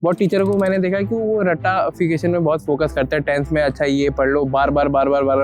बहुत टीचरों को मैंने देखा है कि वो रट्टाफिकेशन में बहुत फोकस करते हैं। 10th में अच्छा ये पढ़ लो, बार बार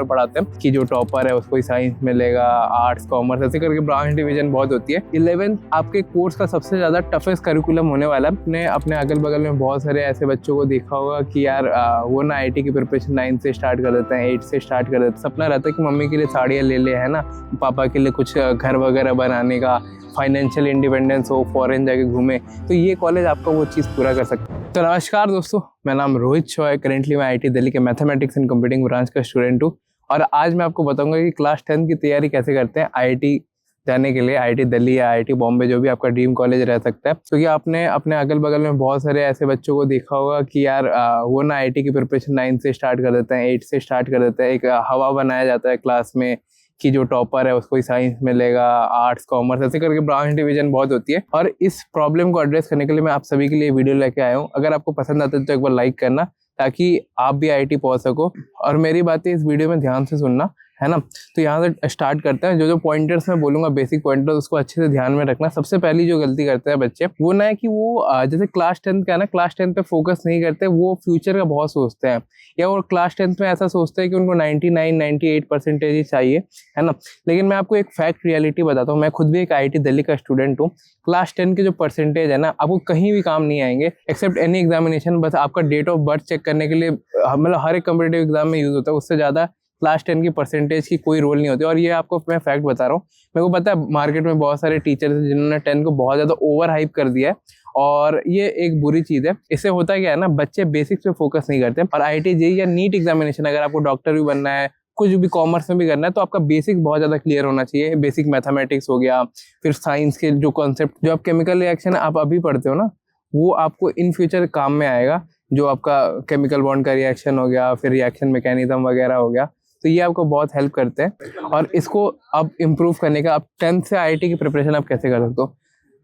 पढ़ाते हैं कि जो टॉपर है उसको ही साइंस मिलेगा, आर्ट्स कॉमर्स, ऐसे करके ब्रांच डिवीजन बहुत होती है। 11th आपके कोर्स का सबसे ज़्यादा टफेस्ट करिकुलम होने वाला है। आपने अपने अगल बगल में बहुत सारे ऐसे बच्चों को देखा होगा कि यार वो ना IIT की प्रिपरेशन 9 से स्टार्ट कर देते हैं, 8 से स्टार्ट कर देते हैं। सपना रहता है कि मम्मी के लिए साड़ियाँ ले ले, है ना, पापा के लिए कुछ घर वगैरह बनाने का, फाइनेंशियल इंडिपेंडेंस हो, फॉरेन जाके घूमे, तो ये कॉलेज आपका वो चीज़ पूरा कर सकता है। तो नमस्कार दोस्तों, मेरा नाम रोहित शॉ है। करेंटली मैं IIT दिल्ली के मैथमेटिक्स एंड कंप्यूटिंग ब्रांच का स्टूडेंट हूँ और आज मैं आपको बताऊंगा कि क्लास 10 की तैयारी कैसे करते हैं IIT जाने के लिए। IIT दिल्ली या IIT बॉम्बे, जो भी आपका ड्रीम कॉलेज रह सकता है। क्योंकि आपने अपने अगल बगल में बहुत सारे ऐसे बच्चों को देखा होगा कि यार वो ना IIT की प्रिपरेशन 9 से स्टार्ट कर देते हैं, 8 से स्टार्ट कर देते हैं। एक हवा बनाया जाता है क्लास में कि जो टॉपर है उसको ही साइंस मिलेगा, आर्ट्स कॉमर्स, ऐसे करके ब्रांच डिवीजन बहुत होती है। और इस प्रॉब्लम को एड्रेस करने के लिए मैं आप सभी के लिए वीडियो लेके आया हूँ। अगर आपको पसंद आता है तो एक बार लाइक करना ताकि आप भी IIT पहुंच सको। और मेरी बातें इस वीडियो में ध्यान से सुनना, है ना। तो यहाँ से स्टार्ट करते हैं। जो पॉइंटर्स मैं बोलूँगा, बेसिक पॉइंटर्स, उसको अच्छे से ध्यान में रखना। सबसे पहली जो गलती करते हैं बच्चे, वो ना है कि वो जैसे क्लास 10 का है ना, क्लास 10 पे फोकस नहीं करते, वो फ्यूचर का बहुत सोचते हैं। या वो क्लास 10 में ऐसा सोचते हैं कि उनको 99-98% ही चाहिए, है ना। लेकिन मैं आपको एक फैक्ट रियलिटी बताता हूँ। मैं खुद भी एक IIT दिल्ली का स्टूडेंट हूँ। क्लास 10 के जो परसेंटेज है ना, आपको कहीं भी काम नहीं आएंगे एक्सेप्ट एनी एग्जामिनेशन। बस आपका डेट ऑफ बर्थ चेक करने के लिए, मतलब हर एक कॉम्पिटिटिव एग्जाम में यूज होता है। उससे ज़्यादा क्लास 10 की परसेंटेज की कोई रोल नहीं होती। और ये आपको मैं फैक्ट बता रहा हूँ। मेरे को पता है मार्केट में बहुत सारे टीचर्स हैं जिन्होंने 10 को बहुत ज़्यादा ओवर हाइप कर दिया है और ये एक बुरी चीज़ है। इससे होता क्या है ना, बच्चे बेसिक्स पे फोकस नहीं करते। और IIT JEE या नीट एग्जामिनेशन, अगर आपको डॉक्टर भी बनना है, कुछ भी कॉमर्स में भी करना है, तो आपका बेसिक बहुत ज़्यादा क्लियर होना चाहिए। बेसिक मैथमेटिक्स हो गया, फिर साइंस के जो कॉन्सेप्ट, जो आप केमिकल रिएक्शन आप अभी पढ़ते हो ना, वो आपको इन फ्यूचर काम में आएगा। जो आपका केमिकल बॉन्ड का रिएक्शन हो गया, फिर रिएक्शन मैकेनिज्म वगैरह हो गया, तो ये आपको बहुत हेल्प करते हैं। और इसको अब इम्प्रूव करने का, आप 10th से IIT की प्रिपरेशन आप कैसे कर सकते हो।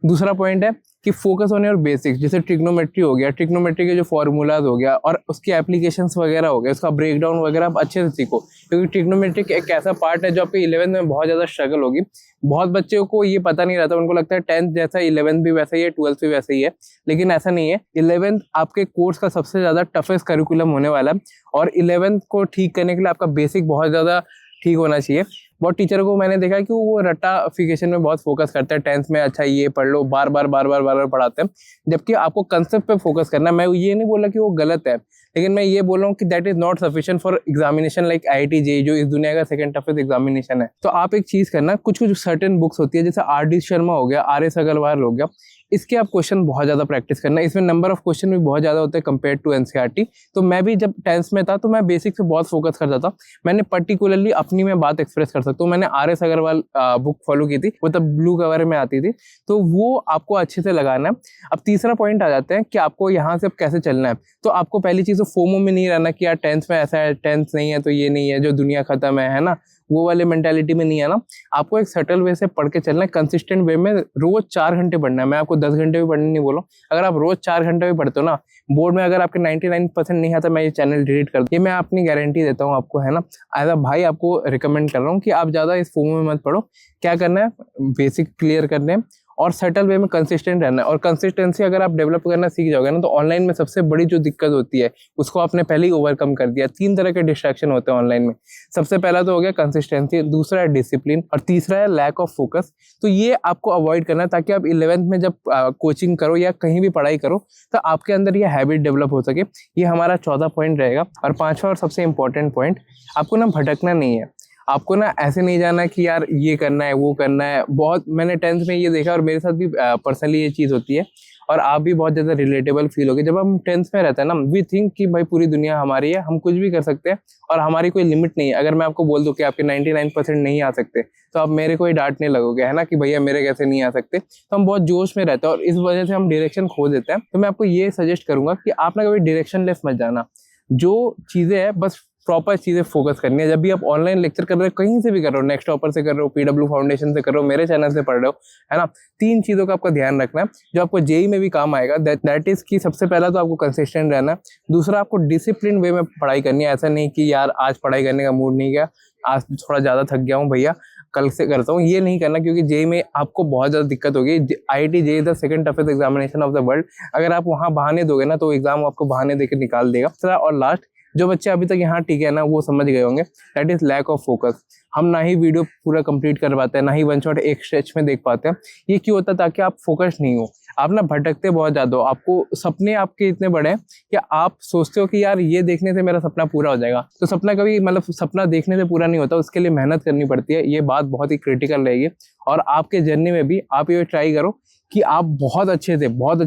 दूसरा पॉइंट है कि फोकस ऑन योर बेसिक्स। जैसे ट्रिग्नोमेट्री हो गया, ट्रिग्नोमेट्री के जो फॉर्मूलाज हो गया और उसकी एप्लीकेशंस वगैरह हो गया, उसका ब्रेकडाउन वगैरह आप अच्छे से सीखो। क्योंकि ट्रिग्नोमेट्री एक ऐसा पार्ट है जो आपके 11th में बहुत ज़्यादा स्ट्रगल होगी। बहुत बच्चों को ये पता नहीं रहता, उनको लगता है 10th जैसा 11th भी वैसा ही है, 12th भी वैसा ही है, लेकिन ऐसा नहीं है। 11th आपके कोर्स का सबसे ज़्यादा टफेस्ट करिकुलम होने वाला है और 11th को ठीक करने के लिए आपका बेसिक बहुत ज़्यादा ठीक होना चाहिए। बहुत टीचरों को मैंने देखा है कि वो रट्टाफिकेशन में बहुत फोकस करते हैं। 10th में अच्छा ये पढ़ लो, बार बार पढ़ाते हैं, जबकि आपको कंसेप्ट पे फोकस करना है। मैं ये नहीं बोला कि वो गलत है, लेकिन मैं ये बोल रहा हूँ कि that is not sufficient for examination like IIT JEE, जो इस दुनिया का सेकंड टफेस्ट एग्जामिनेशन है। तो आप एक चीज करना, कुछ सर्टेन बुक्स होती है, जैसे RD शर्मा हो गया, RS अग्रवाल हो गया, इसके आप क्वेश्चन बहुत ज़्यादा प्रैक्टिस करना। इसमें नंबर ऑफ क्वेश्चन भी बहुत ज़्यादा होते हैं कंपेयर टू NCERT। तो मैं भी जब 10th में था तो मैं बेसिक पे बहुत फोकस करता था। मैंने पर्टिकुलरली अपनी मैं बात एक्सप्रेस कर सकता हूँ, मैंने RS अग्रवाल बुक फॉलो की थी, वो तब ब्लू कवर में आती थी, तो वो आपको अच्छे से लगाना है। अब तीसरा पॉइंट आ जाते हैं कि आपको यहाँ से अब कैसे चलना है। तो आपको पहली चीज़ तो फोमो में नहीं रहना कि यार 10th में ऐसा है, 10th नहीं है तो ये नहीं है, जो दुनिया खत्म है ना, वो वाले मेंटालिटी में नहीं आना। आपको एक सटल वे से पढ़ के चलना है, कंसिस्टेंट वे में। रोज 4 घंटे पढ़ना है। मैं आपको 10 घंटे भी पढ़ने नहीं बोला। अगर आप रोज 4 घंटे भी पढ़ते हो ना, बोर्ड में अगर आपके 99% नहीं आता, मैं ये चैनल डिलीट कर दूँ, ये मैं अपनी गारंटी देता हूँ आपको, है ना। एज अ भाई आपको रिकमेंड कर रहा हूँ कि आप ज़्यादा इस फोमो में मत पढ़ो। क्या करना है, बेसिक क्लियर करने हैं और सेटल वे में कंसिस्टेंट रहना है। और कंसिस्टेंसी अगर आप डेवलप करना सीख जाओगे ना, तो ऑनलाइन में सबसे बड़ी जो दिक्कत होती है उसको आपने पहले ही ओवरकम कर दिया। 3 तरह के डिस्ट्रैक्शन होते हैं ऑनलाइन में। सबसे पहला तो हो गया कंसिस्टेंसी, दूसरा है डिसिप्लिन और तीसरा है लैक ऑफ फोकस। तो ये आपको अवॉइड करना है ताकि आप 11th में जब कोचिंग करो या कहीं भी पढ़ाई करो तो आपके अंदर ये हैबिट डेवलप हो सके। ये हमारा चौथा पॉइंट रहेगा। और पांचवा और सबसे इंपॉर्टेंट पॉइंट, आपको ना भटकना नहीं है। आपको ना ऐसे नहीं जाना कि यार ये करना है वो करना है। बहुत मैंने 10th में ये देखा और मेरे साथ भी पर्सनली ये चीज़ होती है और आप भी बहुत ज़्यादा रिलेटेबल फील होगी। जब हम 10th में रहते हैं ना, वी थिंक कि भाई पूरी दुनिया हमारी है, हम कुछ भी कर सकते हैं और हमारी कोई लिमिट नहीं है। अगर मैं आपको बोल दूं कि आपके 99% नहीं आ सकते तो आप मेरे को ही डांटने लगोगे, है ना, कि भैया मेरे कैसे नहीं आ सकते। तो हम बहुत जोश में रहते हैं और इस वजह से हम डायरेक्शन खो देते हैं। तो मैं आपको ये सजेस्ट करूंगा कि आप ना कभी डायरेक्शन लेस मत जाना। जो चीज़ें हैं बस प्रॉपर चीज़ें फोकस करनी है। जब भी आप ऑनलाइन लेक्चर कर रहे हो, कहीं से भी कर रहे हो, नेक्स्ट टॉपर से कर रहे हो, PW फाउंडेशन से कर रहे हो, मेरे चैनल से पढ़ रहे हो, है ना, 3 चीज़ों का आपका ध्यान रखना है जो आपको JEE में भी काम आएगा। दैट इज़ कि सबसे पहला तो आपको कंसिस्टेंट रहना है। दूसरा, आपको डिसिप्लिन वे में पढ़ाई करनी है। ऐसा नहीं कि यार आज पढ़ाई करने का मूड नहीं गया, आज थोड़ा ज़्यादा थक गया हूँ भैया, कल से करता हूँ, ये नहीं करना, क्योंकि जेई में आपको बहुत ज़्यादा दिक्कत होगी। IIT JEE the second toughest examination of the world. अगर आप वहाँ बहाने दोगे ना तो एग्जाम आपको बहाने देकर निकाल देगा। और लास्ट, जो बच्चे अभी तक यहाँ टिके हैं ना, वो समझ गए होंगे, that is lack of focus. हम ना ही वीडियो पूरा कंप्लीट कर पाते हैं, ना ही वन शॉट एक स्ट्रेच में देख पाते हैं। ये क्यों होता है? ताकि आप फोकस नहीं हो, आप ना भटकते बहुत ज़्यादा हो। आपको सपने आपके इतने बड़े हैं कि आप सोचते हो कि यार ये देखने से मेरा सपना पूरा हो जाएगा। तो सपना कभी, मतलब सपना देखने से पूरा नहीं होता, उसके लिए मेहनत करनी पड़ती है। ये बात बहुत ही क्रिटिकल रहेगी। और आपके जर्नी में भी आप ये ट्राई करो कि आप बहुत अच्छे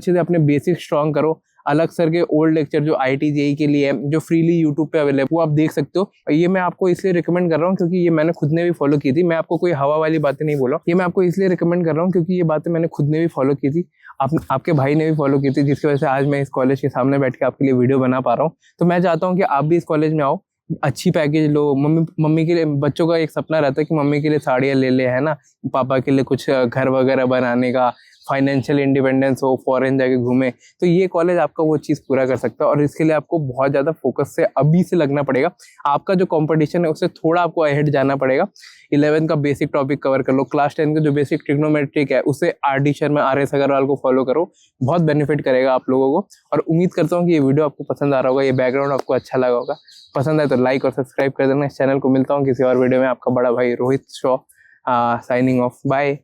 से अपने बेसिक स्ट्रॉन्ग करो। अलग सर के ओल्ड लेक्चर जो IIT जेई के लिए है, जो फ्रीली यूट्यूब पे अवेलेबल, वो आप देख सकते हो। ये मैं आपको इसलिए रिकमेंड कर रहा हूँ क्योंकि ये मैंने खुद ने भी फॉलो की थी। मैं आपको कोई हवा वाली बातें नहीं बोला, ये मैं आपको इसलिए रिकमेंड कर रहा हूँ क्योंकि ये बातें मैंने खुद ने भी फॉलो की थी, आपके भाई ने भी फॉलो की थी, जिसकी वजह से आज मैं इस कॉलेज के सामने बैठ के आपके लिए वीडियो बना पा रहा हूँ। तो मैं चाहता हूँ कि आप भी इस कॉलेज में आओ, अच्छी पैकेज लो। मम्मी के लिए, बच्चों का एक सपना रहता है कि मम्मी के लिए साड़ियाँ ले है ना, पापा के लिए कुछ घर वगैरह बनाने का, फाइनेंशियल इंडिपेंडेंस हो, फॉरेन जाके घूमे। तो ये कॉलेज आपका वो चीज़ पूरा कर सकता है। और इसके लिए आपको बहुत ज़्यादा फोकस से अभी से लगना पड़ेगा। आपका जो कंपटीशन है उससे थोड़ा आपको अहेड जाना पड़ेगा। 11 का बेसिक टॉपिक कवर कर लो, क्लास 10 का जो बेसिक ट्रिग्नोमेट्रिक है उसे RD शर्मा, RS अग्रवाल को फॉलो करो, बहुत बेनिफिट करेगा आप लोगों को। और उम्मीद करता हूँ कि ये वीडियो आपको पसंद आ रहा होगा, ये बैकग्राउंड आपको अच्छा लगा होगा। पसंद है तो लाइक और सब्सक्राइब कर देना इस चैनल को। मिलता हूँ किसी और वीडियो में। आपका बड़ा भाई Rohit Shaw signing off. Bye.